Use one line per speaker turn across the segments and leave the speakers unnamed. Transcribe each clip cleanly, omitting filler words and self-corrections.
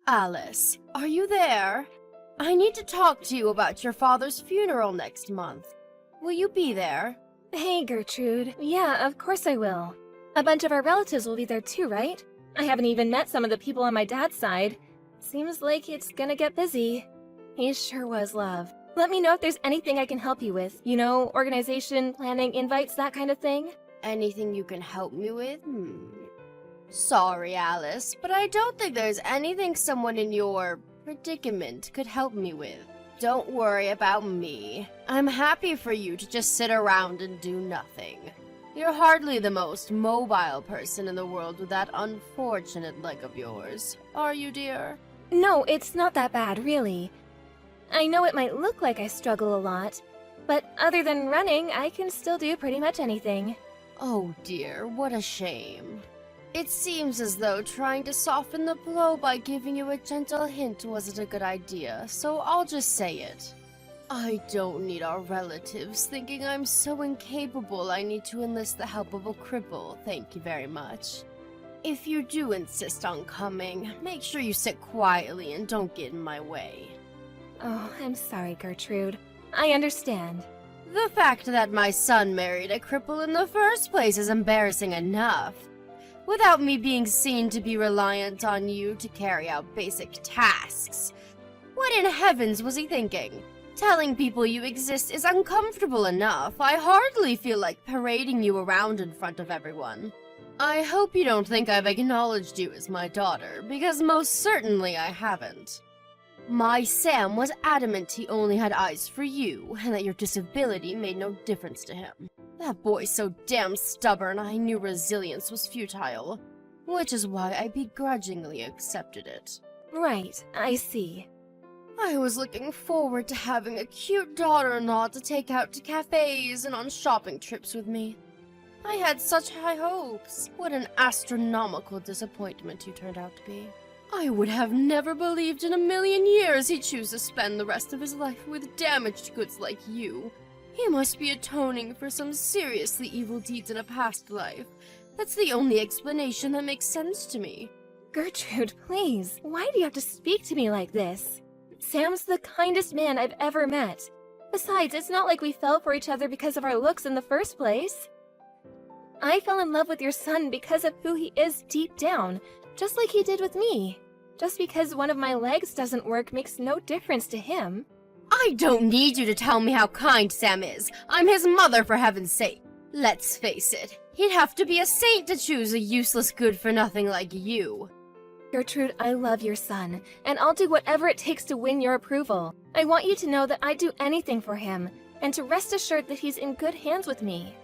Alice, are you there? I need to talk to you about your father's funeral next month. Will you be there?
Hey, Gertrude. Yeah, of course I will. A bunch of our relatives will be there too, right? I haven't even met some of the people on my dad's side. Seems like it's gonna get busy. He sure was, love. Let me know if there's anything I can help you with. You know, organization, planning, invites, that kind of thing.
Anything you can help me with? Sorry, Alice, but I don't think there's anything someone in your predicament could help me with. Don't worry about me. I'm happy for you to just sit around and do nothing. You're hardly the most mobile person in the world with that unfortunate leg of yours, are you, dear?
No, it's not that bad, really. I know it might look like I struggle a lot, but other than running, I can still do pretty much anything.
Oh dear, what a shame. It seems as though trying to soften the blow by giving you a gentle hint wasn't a good idea, so I'll just say it. I don't need our relatives thinking I'm so incapable I need to enlist the help of a cripple, thank you very much. If you do insist on coming, make sure you sit quietly and don't get in my way.
Oh, I'm sorry, Gertrude. I understand.
The fact that my son married a cripple in the first place is embarrassing enough. Without me being seen to be reliant on you to carry out basic tasks. What in heavens was he thinking? Telling people you exist is uncomfortable enough. I hardly feel like parading you around in front of everyone. I hope you don't think I've acknowledged you as my daughter, because most certainly I haven't. My Sam was adamant he only had eyes for you, and that your disability made no difference to him. That boy's so damn stubborn I knew resilience was futile, which is why I begrudgingly accepted it.
Right, I see.
I was looking forward to having a cute daughter-in-law to take out to cafes and on shopping trips with me. I had such high hopes. What an astronomical disappointment you turned out to be. I would have never believed in a million years he'd choose to spend the rest of his life with damaged goods like you. He must be atoning for some seriously evil deeds in a past life. That's the only explanation that makes sense to me.
Gertrude, please. Why do you have to speak to me like this? Sam's the kindest man I've ever met. Besides, it's not like we fell for each other because of our looks in the first place. I fell in love with your son because of who he is deep down, just like he did with me. Just because one of my legs doesn't work makes no difference to him.
I don't need you to tell me how kind Sam is. I'm his mother, for heaven's sake. Let's face it, he'd have to be a saint to choose a useless good-for-nothing like you.
Gertrude, I love your son, and I'll do whatever it takes to win your approval. I want you to know that I'd do anything for him, and to rest assured that he's in good hands with me.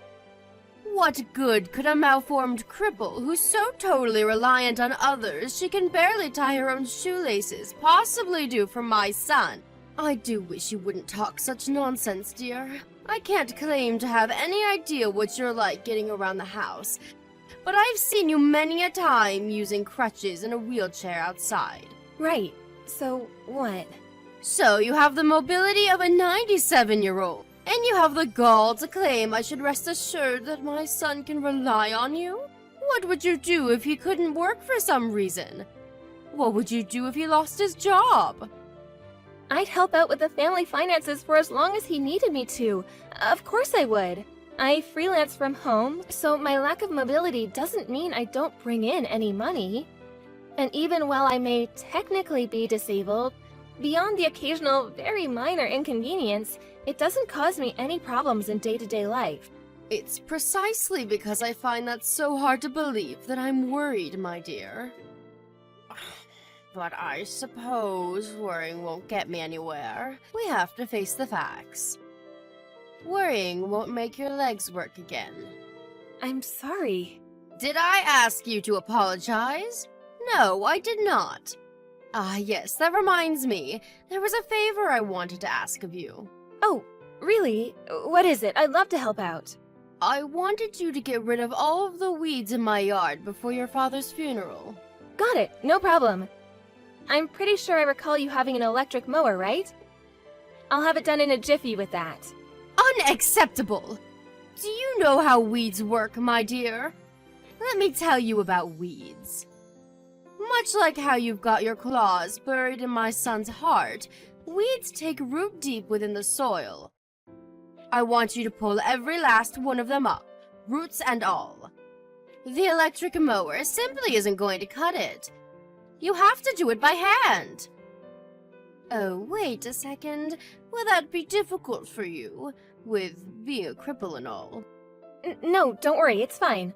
What good could a malformed cripple who's so totally reliant on others she can barely tie her own shoelaces possibly do for my son? I do wish you wouldn't talk such nonsense, dear. I can't claim to have any idea what you're like getting around the house, but I've seen you many a time using crutches and a wheelchair outside.
Right. So, what?
So you have the mobility of a 97-year-old, and you have the gall to claim I should rest assured that my son can rely on you? What would you do if he couldn't work for some reason? What would you do if he lost his job?
I'd help out with the family finances for as long as he needed me to. Of course I would. I freelance from home, so my lack of mobility doesn't mean I don't bring in any money. And even while I may technically be disabled, beyond the occasional very minor inconvenience, it doesn't cause me any problems in day-to-day life.
It's precisely because I find that so hard to believe that I'm worried, my dear. But I suppose worrying won't get me anywhere. We have to face the facts. Worrying won't make your legs work again.
I'm sorry.
Did I ask you to apologize? No, I did not. Ah, yes, that reminds me. There was a favor I wanted to ask of you.
Oh, really? What is it? I'd love to help out.
I wanted you to get rid of all of the weeds in my yard before your father's funeral.
Got it, no problem. I'm pretty sure I recall you having an electric mower, right? I'll have it done in a jiffy with that.
Unacceptable! Do you know how weeds work, my dear? Let me tell you about weeds. Much like how you've got your claws buried in my son's heart, weeds take root deep within the soil. I want you to pull every last one of them up, roots and all. The electric mower simply isn't going to cut it. You have to do it by hand. Oh, wait a second. Will that be difficult for you, with being a cripple and all?
No, don't worry, it's fine.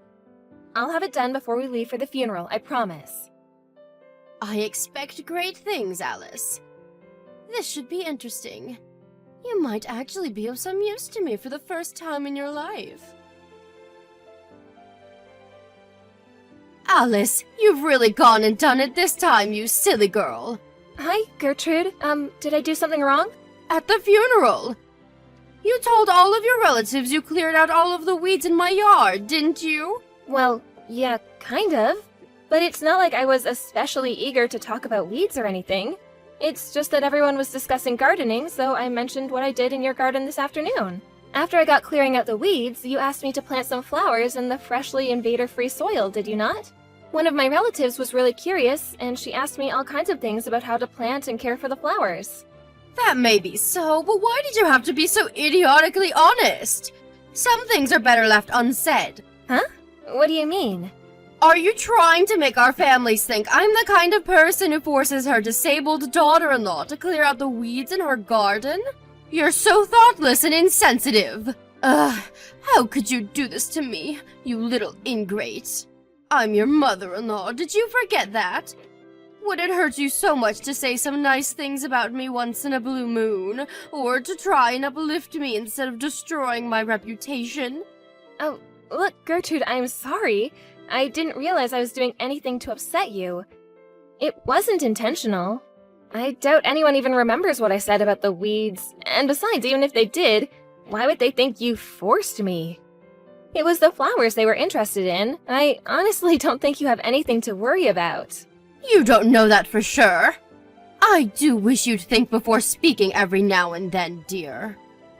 I'll have it done before we leave for the funeral, I promise.
I expect great things, Alice. This should be interesting. You might actually be of some use to me for the first time in your life. Alice, you've really gone and done it this time, you silly girl.
Hi, Gertrude. Did I do something wrong?
At the funeral. You told all of your relatives you cleared out all of the weeds in my yard, didn't you?
Well, yeah, kind of. But it's not like I was especially eager to talk about weeds or anything. It's just that everyone was discussing gardening, so I mentioned what I did in your garden this afternoon. After I got clearing out the weeds, you asked me to plant some flowers in the freshly invader-free soil, did you not? One of my relatives was really curious, and she asked me all kinds of things about how to plant and care for the flowers.
That may be so, but why did you have to be so idiotically honest? Some things are better left unsaid.
Huh? What do you mean?
Are you trying to make our families think I'm the kind of person who forces her disabled daughter-in-law to clear out the weeds in her garden? You're so thoughtless and insensitive. Ugh, how could you do this to me, you little ingrate? I'm your mother-in-law, did you forget that? Would it hurt you so much to say some nice things about me once in a blue moon, or to try and uplift me instead of destroying my reputation?
Oh, look, Gertrude, I'm sorry. I didn't realize I was doing anything to upset you. It wasn't intentional. I doubt anyone even remembers what I said about the weeds, and besides, even if they did, why would they think you forced me? It was the flowers they were interested in. I honestly don't think you have anything to worry about.
You don't know that for sure. I do wish you'd think before speaking every now and then, dear.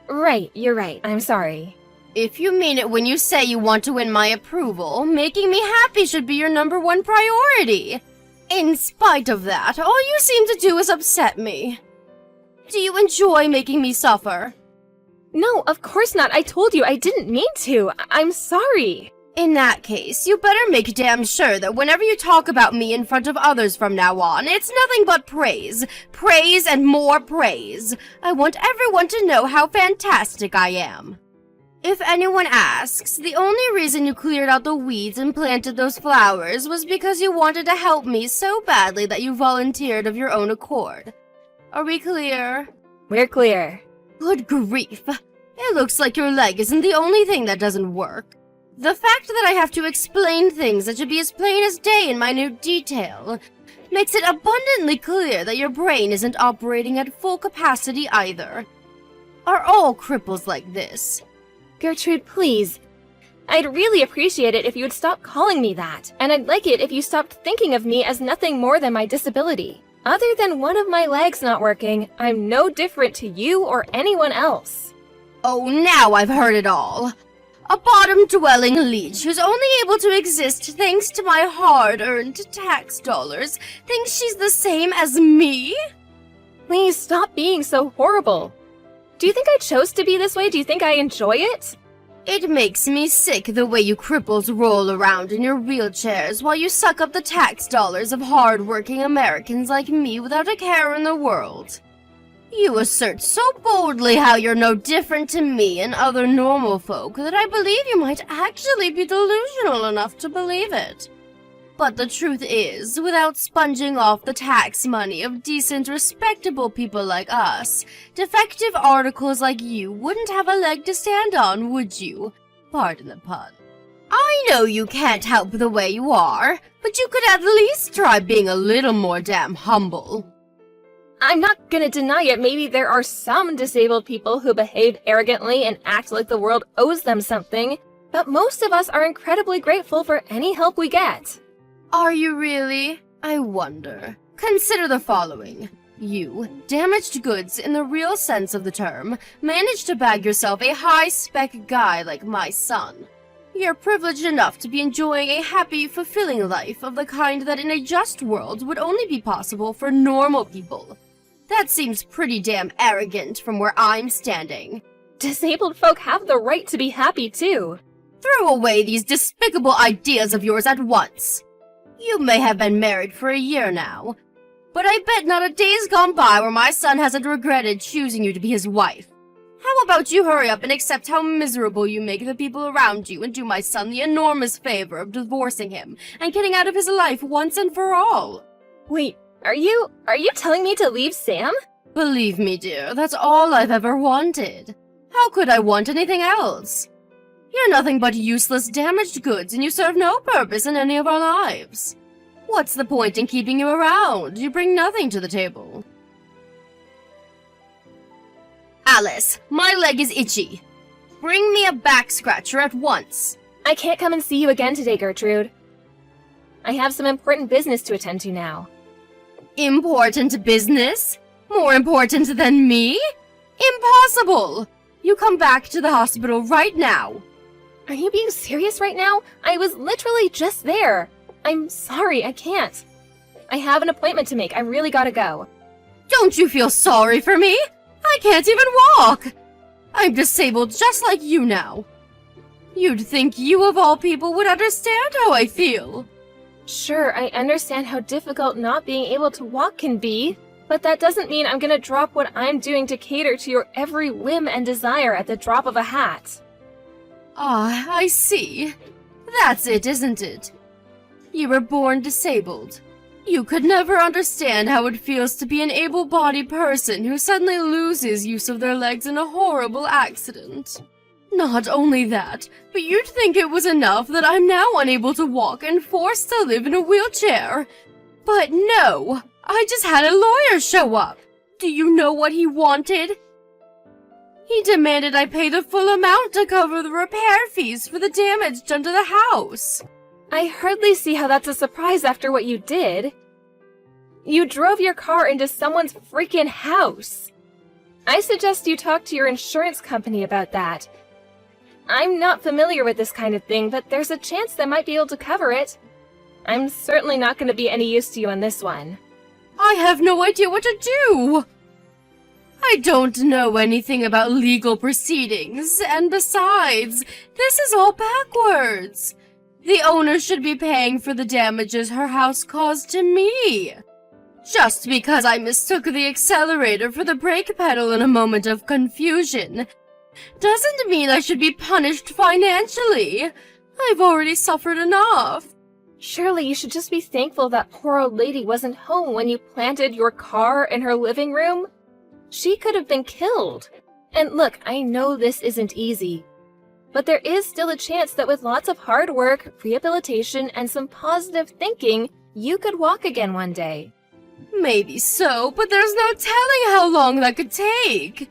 Right, you're right. I'm sorry.
If you mean it when you say you want to win my approval, making me happy should be your #1 priority. In spite of that, all you seem to do is upset me. Do you enjoy making me suffer?
No, of course not. I told you I didn't mean to. I'm sorry.
In that case, you better make damn sure that whenever you talk about me in front of others from now on, it's nothing but praise. Praise and more praise. I want everyone to know how fantastic I am. If anyone asks, the only reason you cleared out the weeds and planted those flowers was because you wanted to help me so badly that you volunteered of your own accord. Are we clear?
We're clear.
Good grief. It looks like your leg isn't the only thing that doesn't work. The fact that I have to explain things that should be as plain as day in minute detail makes it abundantly clear that your brain isn't operating at full capacity either. Are all cripples like this?
Gertrude, please. I'd really appreciate it if you would stop calling me that, and I'd like it if you stopped thinking of me as nothing more than my disability. Other than one of my legs not working, I'm no different to you or anyone else.
Oh, now I've heard it all. A bottom-dwelling leech who's only able to exist thanks to my hard-earned tax dollars thinks she's the same as me?
Please stop being so horrible. Do you think I chose to be this way? Do you think I enjoy it?
It makes me sick the way you cripples roll around in your wheelchairs while you suck up the tax dollars of hard-working Americans like me without a care in the world. You assert so boldly how you're no different to me and other normal folk that I believe you might actually be delusional enough to believe it. But the truth is, without sponging off the tax money of decent, respectable people like us, defective articles like you wouldn't have a leg to stand on, would you? Pardon the pun. I know you can't help the way you are, but you could at least try being a little more damn humble.
I'm not gonna deny it. Maybe there are some disabled people who behave arrogantly and act like the world owes them something, but most of us are incredibly grateful for any help we get.
Are you really? I wonder. Consider the following. You, damaged goods in the real sense of the term, managed to bag yourself a high-spec guy like my son. You're privileged enough to be enjoying a happy, fulfilling life of the kind that in a just world would only be possible for normal people. That seems pretty damn arrogant from where I'm standing.
Disabled folk have the right to be happy too.
Throw away these despicable ideas of yours at once. You may have been married for a year now, but I bet not a day's gone by where my son hasn't regretted choosing you to be his wife. How about you hurry up and accept how miserable you make the people around you and do my son the enormous favor of divorcing him and getting out of his life once and for all?
Wait, are you telling me to leave Sam?
Believe me, dear, that's all I've ever wanted. How could I want anything else? You're nothing but useless, damaged goods, and you serve no purpose in any of our lives. What's the point in keeping you around? You bring nothing to the table. Alice, my leg is itchy. Bring me a back scratcher at once.
I can't come and see you again today, Gertrude. I have some important business to attend to now.
Important business? More important than me? Impossible! You come back to the hospital right now.
Are you being serious right now? I was literally just there. I'm sorry, I can't. I have an appointment to make. I really gotta go.
Don't you feel sorry for me? I can't even walk. I'm disabled just like you now. You'd think you of all people would understand how I feel.
Sure, I understand how difficult not being able to walk can be, but that doesn't mean I'm gonna drop what I'm doing to cater to your every whim and desire at the drop of a hat.
Ah, I see. That's it, isn't it? You were born disabled. You could never understand how it feels to be an able-bodied person who suddenly loses use of their legs in a horrible accident. Not only that, but you'd think it was enough that I'm now unable to walk and forced to live in a wheelchair. But no, I just had a lawyer show up. Do you know what he wanted? He demanded I pay the full amount to cover the repair fees for the damage done to the house.
I hardly see how that's a surprise after what you did. You drove your car into someone's freaking house. I suggest you talk to your insurance company about that. I'm not familiar with this kind of thing, but there's a chance they might be able to cover it. I'm certainly not going to be any use to you on this one.
I have no idea what to do. I don't know anything about legal proceedings, and besides, this is all backwards. The owner should be paying for the damages her house caused to me. Just because I mistook the accelerator for the brake pedal in a moment of confusion doesn't mean I should be punished financially. I've already suffered enough.
Surely you should just be thankful that poor old lady wasn't home when you planted your car in her living room. She could have been killed. And look, I know this isn't easy, but there is still a chance that with lots of hard work, rehabilitation, and some positive thinking, you could walk again one day.
Maybe so, but there's no telling how long that could take.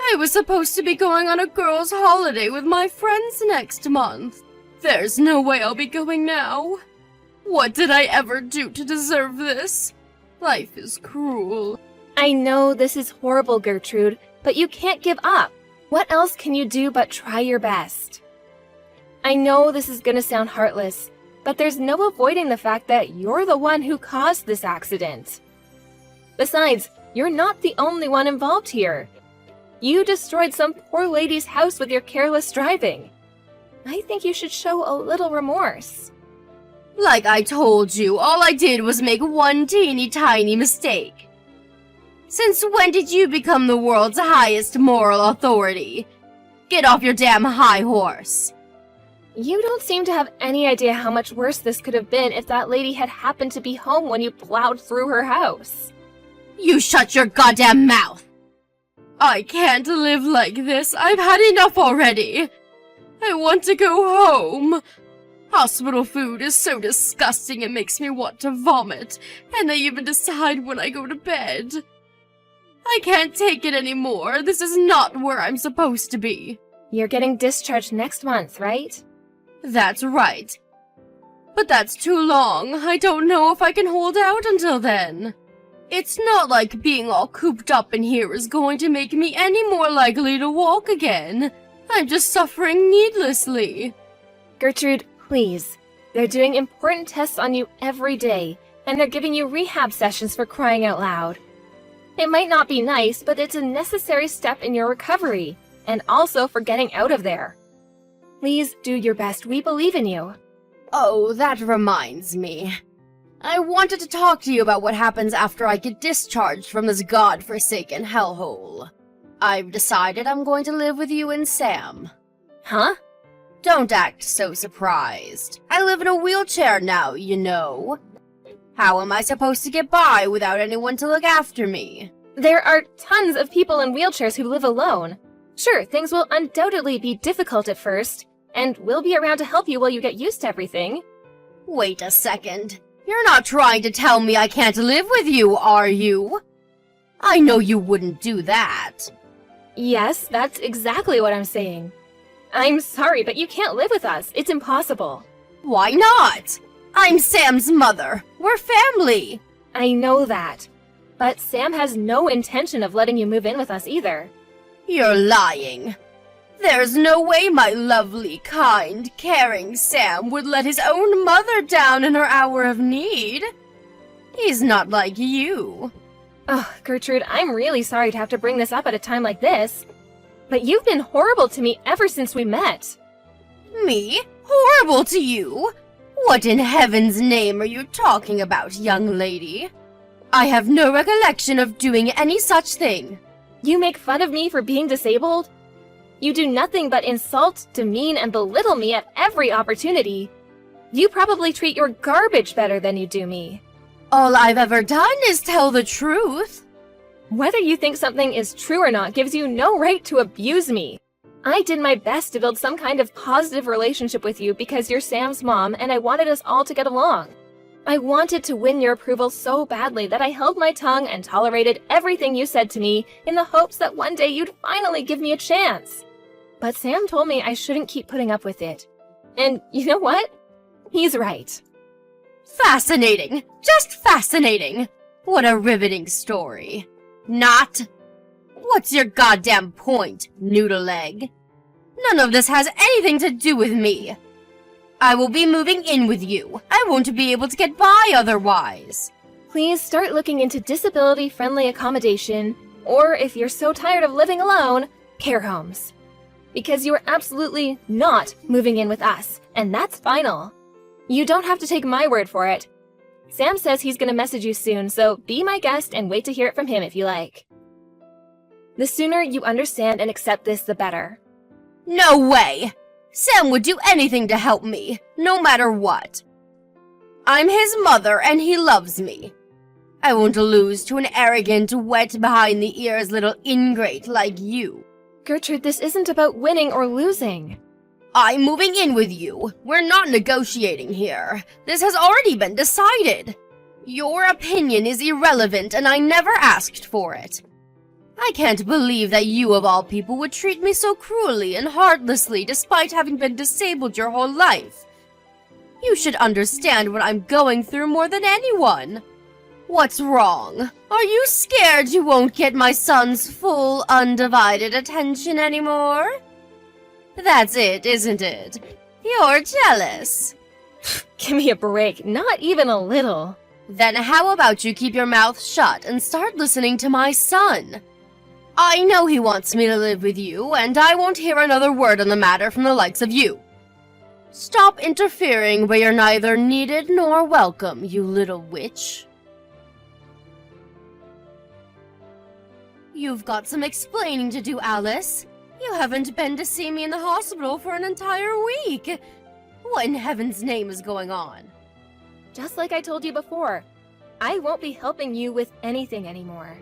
I was supposed to be going on a girls' holiday with my friends next month. There's no way I'll be going now. What did I ever do to deserve this? Life is cruel.
I know this is horrible, Gertrude, but you can't give up. What else can you do but try your best? I know this is gonna sound heartless, but there's no avoiding the fact that you're the one who caused this accident. Besides, you're not the only one involved here. You destroyed some poor lady's house with your careless driving. I think you should show a little remorse.
Like I told you, all I did was make one teeny tiny mistake. Since when did you become the world's highest moral authority? Get off your damn high horse.
You don't seem to have any idea how much worse this could have been if that lady had happened to be home when you plowed through her house.
You shut your goddamn mouth! I can't live like this. I've had enough already. I want to go home. Hospital food is so disgusting it makes me want to vomit, and they even decide when I go to bed. I can't take it anymore. This is not where I'm supposed to be.
You're getting discharged next month, right?
That's right. But that's too long. I don't know if I can hold out until then. It's not like being all cooped up in here is going to make me any more likely to walk again. I'm just suffering needlessly.
Gertrude, please. They're doing important tests on you every day, and they're giving you rehab sessions for crying out loud. It might not be nice, but it's a necessary step in your recovery, and also for getting out of there. Please do your best. We believe in you.
Oh, that reminds me. I wanted to talk to you about what happens after I get discharged from this godforsaken hellhole. I've decided I'm going to live with you and Sam.
Huh?
Don't act so surprised. I live in a wheelchair now, you know. How am I supposed to get by without anyone to look after me?
There are tons of people in wheelchairs who live alone. Sure, things will undoubtedly be difficult at first, and we'll be around to help you while you get used to everything.
Wait a second. You're not trying to tell me I can't live with you, are you? I know you wouldn't do that.
Yes, that's exactly what I'm saying. I'm sorry, but you can't live with us. It's impossible.
Why not? I'm Sam's mother. We're family.
I know that. But Sam has no intention of letting you move in with us either.
You're lying. There's no way my lovely, kind, caring Sam would let his own mother down in her hour of need. He's not like you.
Oh, Gertrude, I'm really sorry to have to bring this up at a time like this. But you've been horrible to me ever since we met.
Me? Horrible to you? What in heaven's name are you talking about, young lady? I have no recollection of doing any such thing.
You make fun of me for being disabled? You do nothing but insult, demean, and belittle me at every opportunity. You probably treat your garbage better than you do me.
All I've ever done is tell the truth.
Whether you think something is true or not gives you no right to abuse me. I did my best to build some kind of positive relationship with you because you're Sam's mom and I wanted us all to get along. I wanted to win your approval so badly that I held my tongue and tolerated everything you said to me in the hopes that one day you'd finally give me a chance. But Sam told me I shouldn't keep putting up with it. And you know what? He's right.
Fascinating. Just fascinating. What a riveting story. Not. What's your goddamn point, noodle egg? None of this has anything to do with me. I will be moving in with you. I won't be able to get by otherwise.
Please start looking into disability-friendly accommodation, or if you're so tired of living alone, care homes. Because you are absolutely not moving in with us, and that's final. You don't have to take my word for it. Sam says he's going to message you soon, so be my guest and wait to hear it from him if you like. The sooner you understand and accept this, the better.
No way! Sam would do anything to help me, no matter what. I'm his mother and he loves me. I won't lose to an arrogant, wet behind the ears little ingrate like you.
Gertrude, this isn't about winning or losing.
I'm moving in with you. We're not negotiating here. This has already been decided. Your opinion is irrelevant and I never asked for it. I can't believe that you of all people would treat me so cruelly and heartlessly despite having been disabled your whole life. You should understand what I'm going through more than anyone. What's wrong? Are you scared you won't get my son's full, undivided attention anymore? That's it, isn't it? You're jealous.
Give me a break, not even a little.
Then how about you keep your mouth shut and start listening to my son? I know he wants me to live with you, and I won't hear another word on the matter from the likes of you. Stop interfering where you're neither needed nor welcome, you little witch. You've got some explaining to do, Alice. You haven't been to see me in the hospital for an entire week. What in heaven's name is going on?
Just like I told you before, I won't be helping you with anything anymore.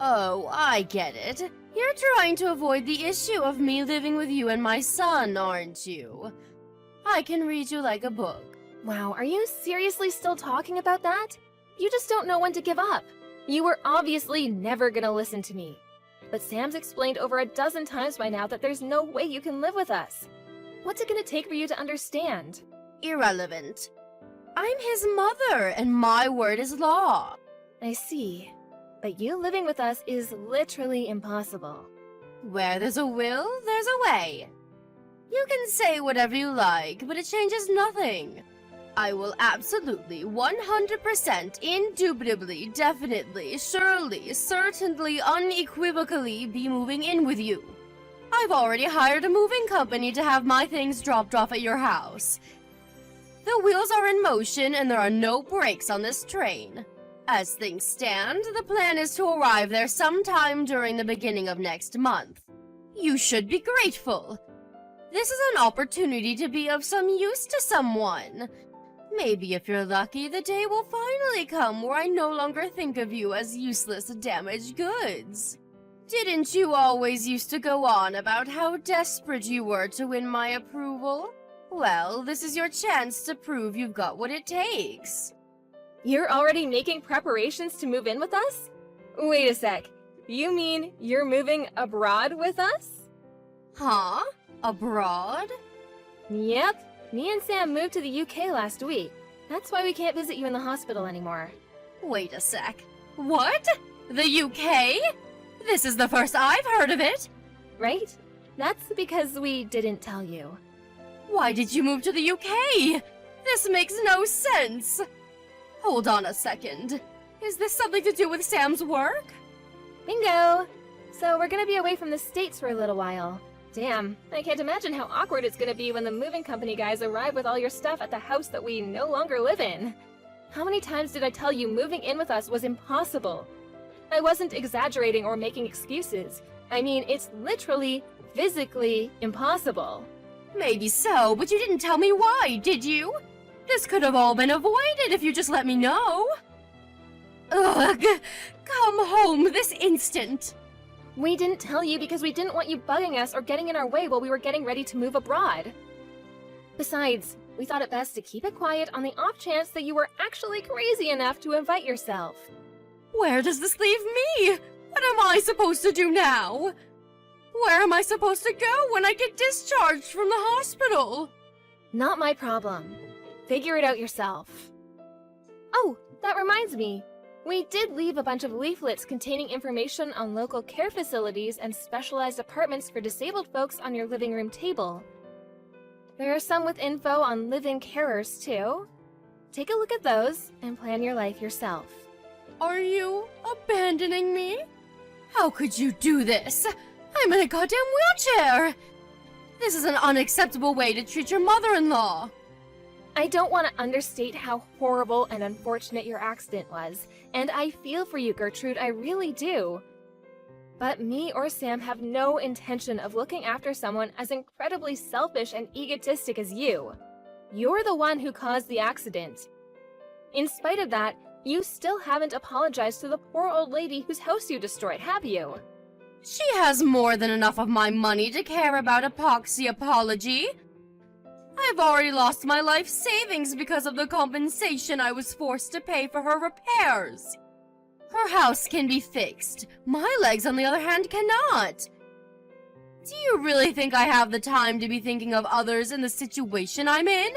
Oh, I get it. You're trying to avoid the issue of me living with you and my son, aren't you? I can read you like a book.
Wow, are you seriously still talking about that? You just don't know when to give up. You were obviously never gonna listen to me. But Sam's explained over a dozen times by now that there's no way you can live with us. What's it gonna take for you to understand?
Irrelevant. I'm his mother, and my word is law.
I see. But you living with us is literally impossible.
Where there's a will, there's a way. You can say whatever you like, but it changes nothing. I will absolutely, 100%, indubitably, definitely, surely, certainly, unequivocally be moving in with you. I've already hired a moving company to have my things dropped off at your house. The wheels are in motion and there are no brakes on this train. As things stand, the plan is to arrive there sometime during the beginning of next month. You should be grateful. This is an opportunity to be of some use to someone. Maybe if you're lucky, the day will finally come where I no longer think of you as useless, damaged goods. Didn't you always used to go on about how desperate you were to win my approval? Well, this is your chance to prove you've got what it takes.
You're already making preparations to move in with us? Wait a sec. You mean you're moving abroad with us?
Huh? Abroad?
Yep. Me and Sam moved to the UK last week. That's why we can't visit you in the hospital anymore.
Wait a sec. What? The UK? This is the first I've heard of it.
Right? That's because we didn't tell you.
Why did you move to the UK? This makes no sense. Hold on a second. Is this something to do with Sam's work?
Bingo! So we're gonna be away from the States for a little while. Damn, I can't imagine how awkward it's gonna be when the moving company guys arrive with all your stuff at the house that we no longer live in. How many times did I tell you moving in with us was impossible? I wasn't exaggerating or making excuses. I mean, it's literally, physically impossible.
Maybe so, but you didn't tell me why, did you? This could have all been avoided if you just let me know. Ugh! Come home this instant!
We didn't tell you because we didn't want you bugging us or getting in our way while we were getting ready to move abroad. Besides, we thought it best to keep it quiet on the off chance that you were actually crazy enough to invite yourself.
Where does this leave me? What am I supposed to do now? Where am I supposed to go when I get discharged from the hospital?
Not my problem. Figure it out yourself. Oh, that reminds me. We did leave a bunch of leaflets containing information on local care facilities and specialized apartments for disabled folks on your living room table. There are some with info on live-in carers, too. Take a look at those and plan your life yourself.
Are you abandoning me? How could you do this? I'm in a goddamn wheelchair! This is an unacceptable way to treat your mother-in-law.
I don't want to understate how horrible and unfortunate your accident was, and I feel for you, Gertrude, I really do. But me or Sam have no intention of looking after someone as incredibly selfish and egotistic as you. You're the one who caused the accident. In spite of that, you still haven't apologized to the poor old lady whose house you destroyed, have you?
She has more than enough of my money to care about epoxy apology. I've already lost my life savings because of the compensation I was forced to pay for her repairs. Her house can be fixed. My legs, on the other hand, cannot. Do you really think I have the time to be thinking of others in the situation I'm in?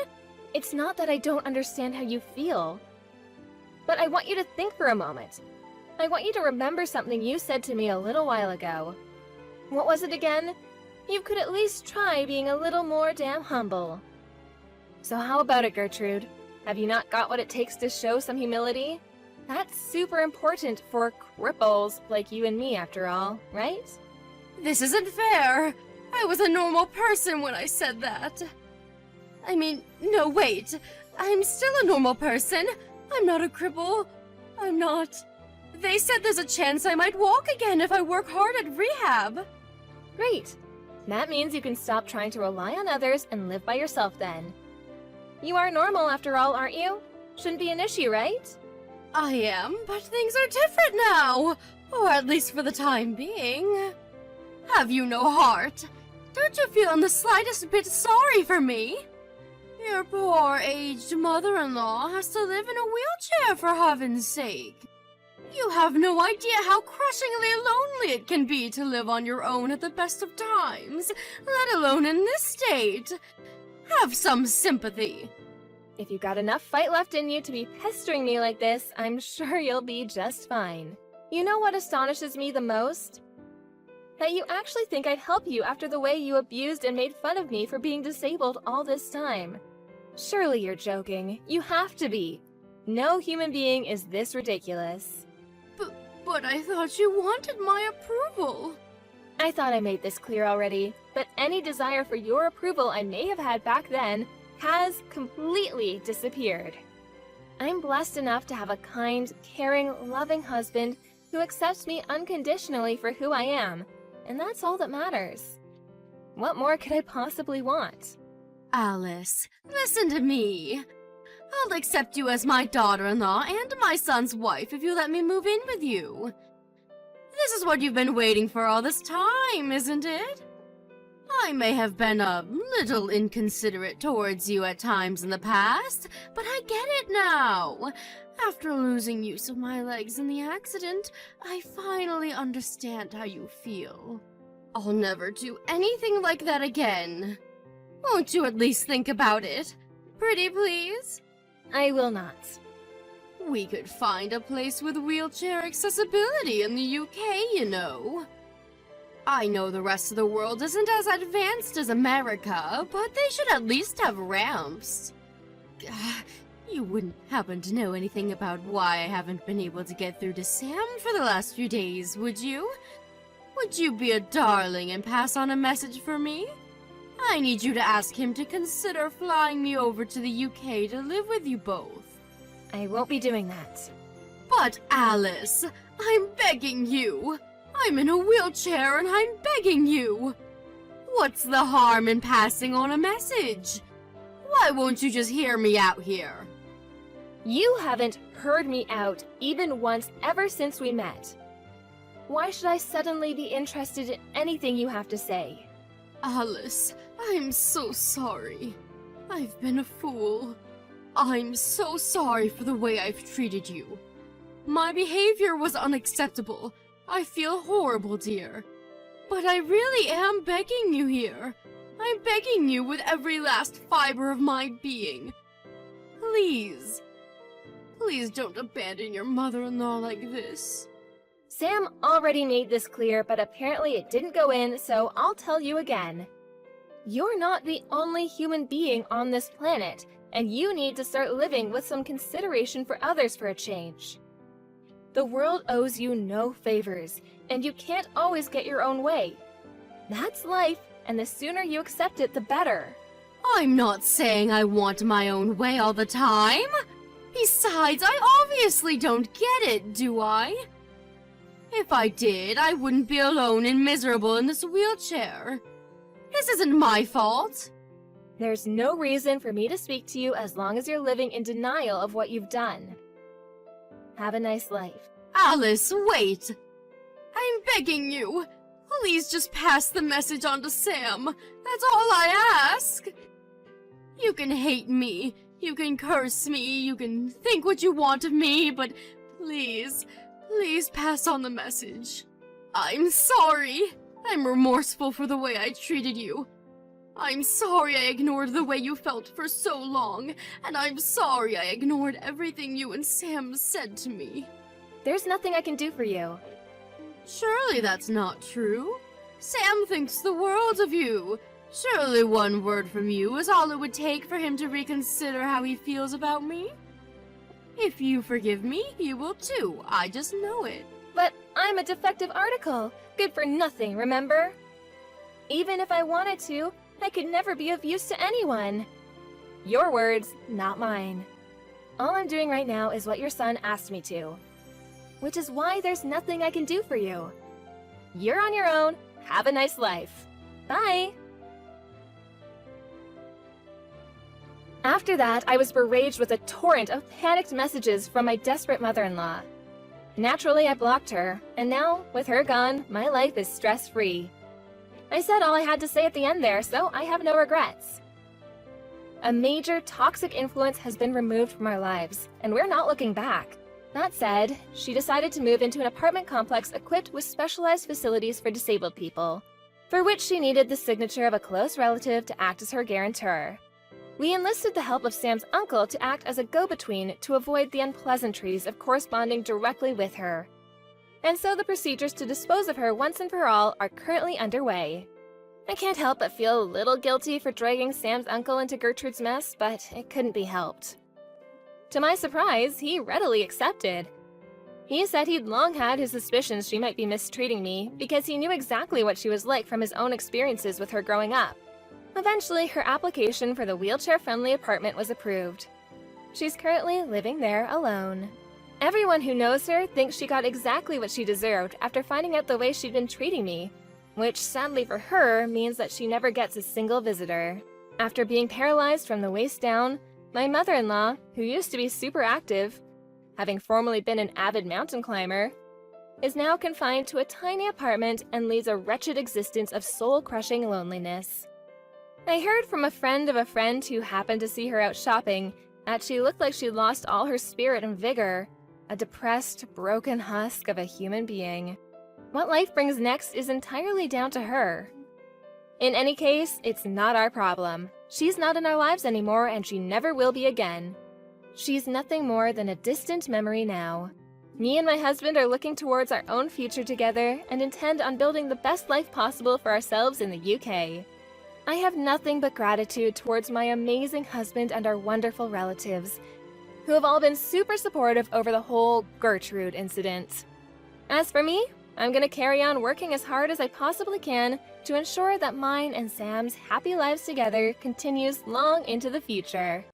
It's not that I don't understand how you feel. But I want you to think for a moment. I want you to remember something you said to me a little while ago. What was it again? You could at least try being a little more damn humble. So how about it, Gertrude? Have you not got what it takes to show some humility? That's super important for cripples like you and me, after all, right?
This isn't fair. I was a normal person when I said that. I mean, no, wait. I'm still a normal person. I'm not a cripple. I'm not. They said there's a chance I might walk again if I work hard at rehab.
Great. That means you can stop trying to rely on others and live by yourself then. You are normal after all, aren't you? Shouldn't be an issue, right?
I am, but things are different now. Or at least for the time being. Have you no heart? Don't you feel in the slightest bit sorry for me? Your poor aged mother-in-law has to live in a wheelchair for heaven's sake. You have no idea how crushingly lonely it can be to live on your own at the best of times, let alone in this state. Have some sympathy.
If you got enough fight left in you to be pestering me like this, I'm sure you'll be just fine. You know what astonishes me the most? That you actually think I'd help you after the way you abused and made fun of me for being disabled all this time. Surely you're joking. You have to be. No human being is this ridiculous.
But I thought you wanted my approval.
I thought I made this clear already, but any desire for your approval I may have had back then has completely disappeared. I'm blessed enough to have a kind, caring, loving husband who accepts me unconditionally for who I am, and that's all that matters. What more could I possibly want?
Alice, listen to me. I'll accept you as my daughter-in-law and my son's wife if you let me move in with you. This is what you've been waiting for all this time, isn't it? I may have been a little inconsiderate towards you at times in the past, but I get it now. After losing use of my legs in the accident, I finally understand how you feel. I'll never do anything like that again. Won't you at least think about it? Pretty please?
I will not.
We could find a place with wheelchair accessibility in the UK, you know. I know the rest of the world isn't as advanced as America, but they should at least have ramps. You wouldn't happen to know anything about why I haven't been able to get through to Sam for the last few days, would you? Would you be a darling and pass on a message for me? I need you to ask him to consider flying me over to the UK to live with you both.
I won't be doing that.
But Alice, I'm begging you. I'm in a wheelchair and I'm begging you. What's the harm in passing on a message? Why won't you just hear me out here?
You haven't heard me out even once ever since we met. Why should I suddenly be interested in anything you have to say?
Alice, I'm so sorry. I've been a fool. I'm so sorry for the way I've treated you. My behavior was unacceptable. I feel horrible, dear. But I really am begging you here. I'm begging you with every last fiber of my being. Please. Please don't abandon your mother-in-law like this.
Sam already made this clear, but apparently it didn't go in, so I'll tell you again. You're not the only human being on this planet, and you need to start living with some consideration for others for a change. The world owes you no favors, and you can't always get your own way. That's life, and the sooner you accept it, the better.
I'm not saying I want my own way all the time. Besides, I obviously don't get it, do I? If I did, I wouldn't be alone and miserable in this wheelchair. This isn't my fault.
There's no reason for me to speak to you as long as you're living in denial of what you've done. Have a nice life.
Alice, wait. I'm begging you. Please just pass the message on to Sam. That's all I ask. You can hate me. You can curse me. You can think what you want of me, but please, please pass on the message. I'm sorry. I'm remorseful for the way I treated you. I'm sorry I ignored the way you felt for so long, and I'm sorry I ignored everything you and Sam said to me.
There's nothing I can do for you.
Surely that's not true. Sam thinks the world of you. Surely one word from you is all it would take for him to reconsider how he feels about me. If you forgive me, you will too. I just know it.
But I'm a defective article. Good for nothing, remember? Even if I wanted to, I could never be of use to anyone. Your words, not mine. All I'm doing right now is what your son asked me to. Which is why there's nothing I can do for you. You're on your own. Have a nice life. Bye! After that, I was beraged with a torrent of panicked messages from my desperate mother-in-law. Naturally, I blocked her, and now, with her gone, my life is stress-free. I said all I had to say at the end there, so I have no regrets. A major toxic influence has been removed from our lives, and we're not looking back. That said, she decided to move into an apartment complex equipped with specialized facilities for disabled people, for which she needed the signature of a close relative to act as her guarantor. We enlisted the help of Sam's uncle to act as a go-between to avoid the unpleasantries of corresponding directly with her. and so the procedures to dispose of her once and for all are currently underway. I can't help but feel a little guilty for dragging Sam's uncle into Gertrude's mess, but it couldn't be helped. To my surprise, he readily accepted. He said he'd long had his suspicions she might be mistreating me because he knew exactly what she was like from his own experiences with her growing up. Eventually, her application for the wheelchair-friendly apartment was approved. She's currently living there alone. Everyone who knows her thinks she got exactly what she deserved after finding out the way she'd been treating me, which sadly for her means that she never gets a single visitor. After being paralyzed from the waist down, my mother-in-law, who used to be super active, having formerly been an avid mountain climber, is now confined to a tiny apartment and leads a wretched existence of soul-crushing loneliness. I heard from a friend of a friend who happened to see her out shopping that she looked like she'd lost all her spirit and vigor, a depressed, broken husk of a human being. What life brings next is entirely down to her. In any case, it's not our problem. She's not in our lives anymore, and she never will be again. She's nothing more than a distant memory now. Me and my husband are looking towards our own future together and intend on building the best life possible for ourselves in the UK. I have nothing but gratitude towards my amazing husband and our wonderful relatives, who have all been super supportive over the whole Gertrude incident. As for me, I'm gonna carry on working as hard as I possibly can to ensure that mine and Sam's happy lives together continues long into the future.